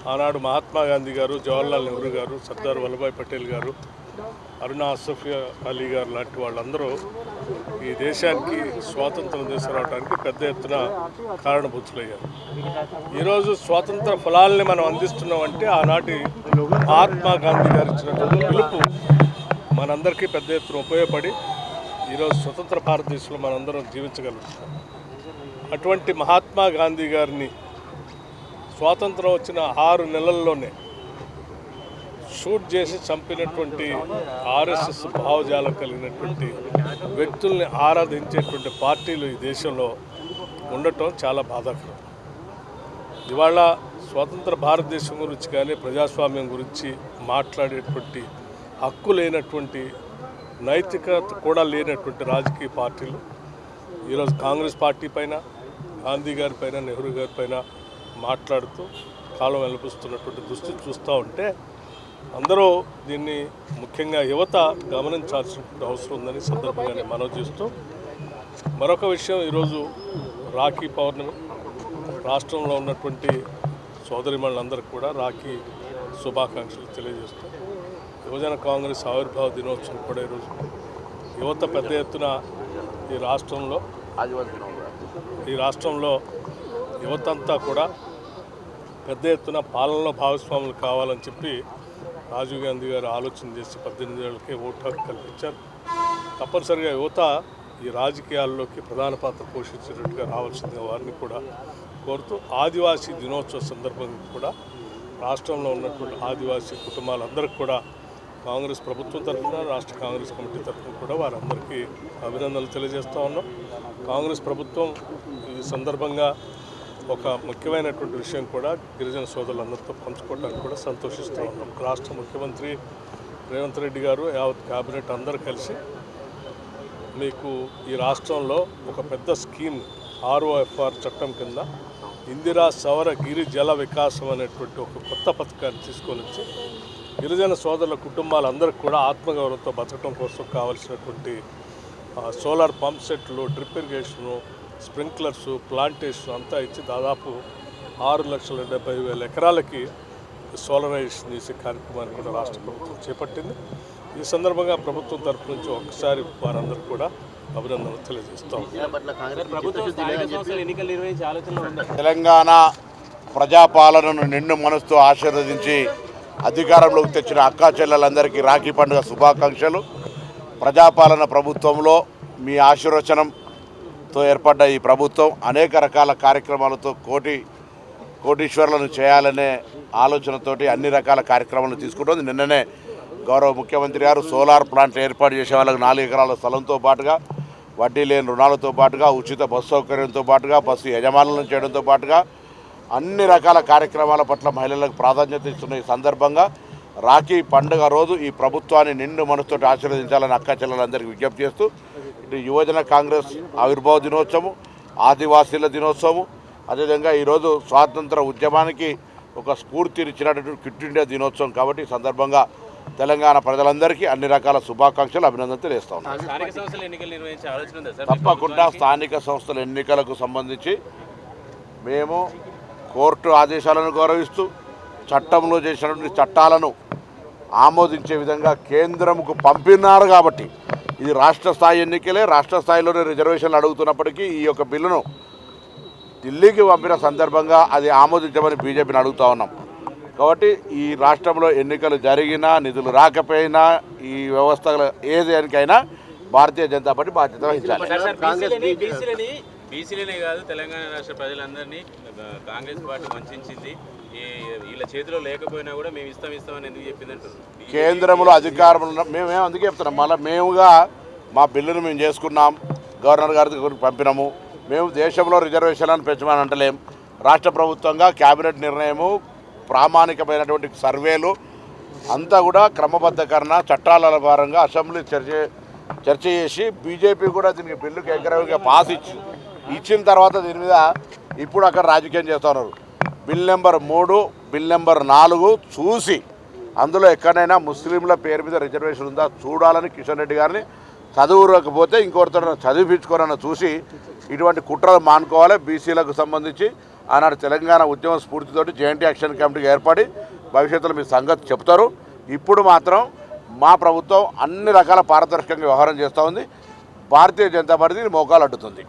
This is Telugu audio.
ఆనాడు మహాత్మా గాంధీ గారు, జవహర్లాల్ నెహ్రూ గారు, సర్దార్ వల్లభాయ్ పటేల్ గారు, అరుణా అసఫ్ అలీ గారు లాంటి వాళ్ళందరూ ఈ దేశానికి స్వాతంత్రం తీసుకురావడానికి పెద్ద ఎత్తున కారణభూతులయ్యారు. ఈరోజు స్వాతంత్ర ఫలాల్ని మనం అందిస్తున్నామంటే ఆనాటి మహాత్మా గాంధీ గారు ఇచ్చినటువంటి పిలుపు మనందరికీ పెద్ద ఎత్తున ఉపయోగపడి ఈరోజు స్వతంత్ర భారతదేశంలో మనందరం జీవించగలుగుతున్నాం. అటువంటి మహాత్మా గాంధీ గారిని స్వాతంత్రం వచ్చిన 6 నెలల్లోనే షూట్ చేసి చంపినటువంటి ఆర్ఎస్ఎస్ భావజాలం కలిగినటువంటి వ్యక్తుల్ని ఆరాధించేటువంటి పార్టీలు ఈ దేశంలో ఉండటం చాలా బాధాకరం. ఇవాళ స్వతంత్ర భారతదేశం గురించి కానీ ప్రజాస్వామ్యం గురించి మాట్లాడేటువంటి హక్కు లేనటువంటి, నైతికత కూడా లేనటువంటి రాజకీయ పార్టీలు ఈరోజు కాంగ్రెస్ పార్టీ పైన, గాంధీ గారి పైన, నెహ్రూ గారి పైన మాట్లాడుతూ కాలం వెలిపిస్తున్నటువంటి దుస్థితి చూస్తూ ఉంటే అందరూ దీన్ని ముఖ్యంగా యువత గమనించాల్సినటువంటి అవసరం ఉందని సందర్భంగానే మనవి చేస్తూ, మరొక విషయం, ఈరోజు రాఖీ పౌర్ణమి, రాష్ట్రంలో ఉన్నటువంటి సోదరిమణులందరికీ కూడా రాఖీ శుభాకాంక్షలు తెలియజేస్తూ, యువజన కాంగ్రెస్ ఆవిర్భావ దినోత్సవం కూడా ఈరోజు యువత పెద్ద ఎత్తున ఈ రాష్ట్రంలో యువతంతా కూడా పెద్ద ఎత్తున పాలనలో భాగస్వాములు కావాలని చెప్పి రాజీవ్ గాంధీ గారు ఆలోచన చేసి 18 ఏళ్ళకే ఓటు హక్కు కల్పించారు. తప్పనిసరిగా యువత ఈ రాజకీయాల్లోకి ప్రధాన పాత్ర పోషించేటట్టుగా రావాల్సిందిగా వారిని కూడా కోరుతూ, ఆదివాసీ దినోత్సవ సందర్భంగా కూడా రాష్ట్రంలో ఉన్నటువంటి ఆదివాసీ కుటుంబాలందరికీ కూడా కాంగ్రెస్ ప్రభుత్వం తరఫున, రాష్ట్ర కాంగ్రెస్ కమిటీ తరఫున కూడా వారందరికీ అభినందనలు తెలియజేస్తూ ఉన్నాం. కాంగ్రెస్ ప్రభుత్వం ఈ సందర్భంగా ఒక ముఖ్యమైనటువంటి విషయం కూడా గిరిజన సోదరులందరితో పంచుకోవడానికి కూడా సంతోషిస్తూ ఉన్నాం. రాష్ట్ర ముఖ్యమంత్రి రేవంత్ రెడ్డి గారు, యావత్ క్యాబినెట్ అందరూ కలిసి మీకు ఈ రాష్ట్రంలో ఒక పెద్ద స్కీమ్ ROFR చట్టం కింద ఇందిరా సౌర గిరి జల వికాసం అనేటువంటి ఒక కొత్త పథకాన్ని తీసుకొని వచ్చి గిరిజన సోదరుల కుటుంబాలందరికీ కూడా ఆత్మగౌరవంతో బతకడం కోసం కావాల్సినటువంటి సోలార్ పంప్ సెట్లు, డ్రిప్ ఇరిగేషను, స్ప్రింక్లర్స్, ప్లాంటేషన్ అంతా ఇచ్చి దాదాపు 6,70,000 ఎకరాలకి సోలరైజేషన్ చేసే కార్యక్రమాన్ని కూడా రాష్ట్ర ప్రభుత్వం చేపట్టింది. ఈ సందర్భంగా ప్రభుత్వం తరఫు నుంచి ఒకసారి వారందరూ కూడా అభినందనలు తెలియజేస్తాం. తెలంగాణ ప్రజాపాలనను నిండు మనసుతో ఆశీర్వదించి అధికారంలోకి తెచ్చిన అక్కా చెల్లెలందరికీ రాఖీ పండుగ శుభాకాంక్షలు. ప్రజాపాలన ప్రభుత్వంలో మీ ఆశీర్వచనంతో ఏర్పడ్డ ఈ ప్రభుత్వం అనేక రకాల కార్యక్రమాలతో కోటీశ్వరులను చేయాలనే ఆలోచనతోటి అన్ని రకాల కార్యక్రమాలను తీసుకుంటుంది. నిన్ననే గౌరవ ముఖ్యమంత్రి గారు సోలార్ ప్లాంట్ ఏర్పాటు చేసే వాళ్ళకి 4 ఎకరాల స్థలంతో పాటుగా, వడ్డీ లేని రుణాలతో పాటుగా, ఉచిత బస్సు సౌకర్యంతో పాటుగా, బస్సు యజమానులను చేయడంతో పాటుగా అన్ని రకాల కార్యక్రమాల పట్ల మహిళలకు ప్రాధాన్యత ఇస్తున్న ఈ సందర్భంగా రాఖీ పండుగ రోజు ఈ ప్రభుత్వాన్ని నిండు మనసుతో ఆశీర్వదించాలని అక్కా చెల్లెలందరికీ విజ్ఞప్తి చేస్తూ, ఇటు యువజన కాంగ్రెస్ ఆవిర్భావ దినోత్సవం, ఆదివాసీల దినోత్సవం, అదేవిధంగా ఈరోజు స్వాతంత్ర ఉద్యమానికి ఒక స్ఫూర్తినిచ్చినటువంటి క్విట్ ఇండియా దినోత్సవం కాబట్టి ఈ సందర్భంగా తెలంగాణ ప్రజలందరికీ అన్ని రకాల శుభాకాంక్షలు, అభినందనలు తెలియజేస్తా ఉన్నాం. తప్పకుండా స్థానిక సంస్థల ఎన్నికలకు సంబంధించి మేము కోర్టు ఆదేశాలను గౌరవిస్తూ చట్టంలో చేసినటువంటి చట్టాలను ఆమోదించే విధంగా కేంద్రంకు పంపినారు కాబట్టి ఇది రాష్ట్ర స్థాయి ఎన్నికలే. రాష్ట్ర స్థాయిలోనే రిజర్వేషన్లు అడుగుతున్నప్పటికీ ఈ యొక్క బిల్లును ఢిల్లీకి పంపిన సందర్భంగా అది ఆమోదించమని బీజేపీని అడుగుతూ ఉన్నాం. కాబట్టి ఈ రాష్ట్రంలో ఎన్నికలు జరిగినా, నిధులు రాకపోయినా, ఈ వ్యవస్థ ఏదానికైనా భారతీయ జనతా పార్టీ బాధ్యత వహించాలి. బీసీలనే కాదు, తెలంగాణ రాష్ట్ర ప్రజలందరినీ కాంగ్రెస్ పార్టీ వంచింది. వీళ్ళ చేతిలో లేకపోయినా కూడా మేము ఇస్తామని ఎందుకు చెప్పిందంటారు? కేంద్రంలో అధికారంలో మేమేం అందుకే చెప్తున్నాం. మళ్ళీ మేముగా మా బిల్లును మేము చేసుకున్నాం, గవర్నర్ గారికి పంపినాము. మేము దేశంలో రిజర్వేషన్లను పెంచమని అంటలేం. రాష్ట్ర ప్రభుత్వంగా క్యాబినెట్ నిర్ణయము, ప్రామాణికమైనటువంటి సర్వేలు అంతా కూడా క్రమబద్ధకరణ చట్టాల భారంగా అసెంబ్లీ చర్చ చేసి బీజేపీ కూడా దీనికి బిల్లుకి ఏకగ్రీవంగా పాస్ ఇచ్చిన తర్వాత దీని మీద ఇప్పుడు అక్కడ రాజకీయం చేస్తూ ఉన్నారు. బిల్ నెంబర్ 3, బిల్ నెంబర్ 4 చూసి అందులో ఎక్కడైనా ముస్లింల పేరు మీద రిజర్వేషన్ ఉందా చూడాలని కిషన్ రెడ్డి గారిని, చదువుకోకపోతే ఇంకొకరితో చదివించుకోవాలని చూసి ఇటువంటి కుట్రలు మానుకోవాలి. బీసీలకు సంబంధించి ఆనాడు తెలంగాణ ఉద్యమ స్ఫూర్తితోటి జాయింట్ యాక్షన్ కమిటీకి ఏర్పడి భవిష్యత్తులో మీ సంగతి చెప్తారు. ఇప్పుడు మాత్రం మా ప్రభుత్వం అన్ని రకాల పారదర్శకంగా వ్యవహారం చేస్తూ ఉంది. భారతీయ జనతా పార్టీ మోకాలు అడ్డుతుంది.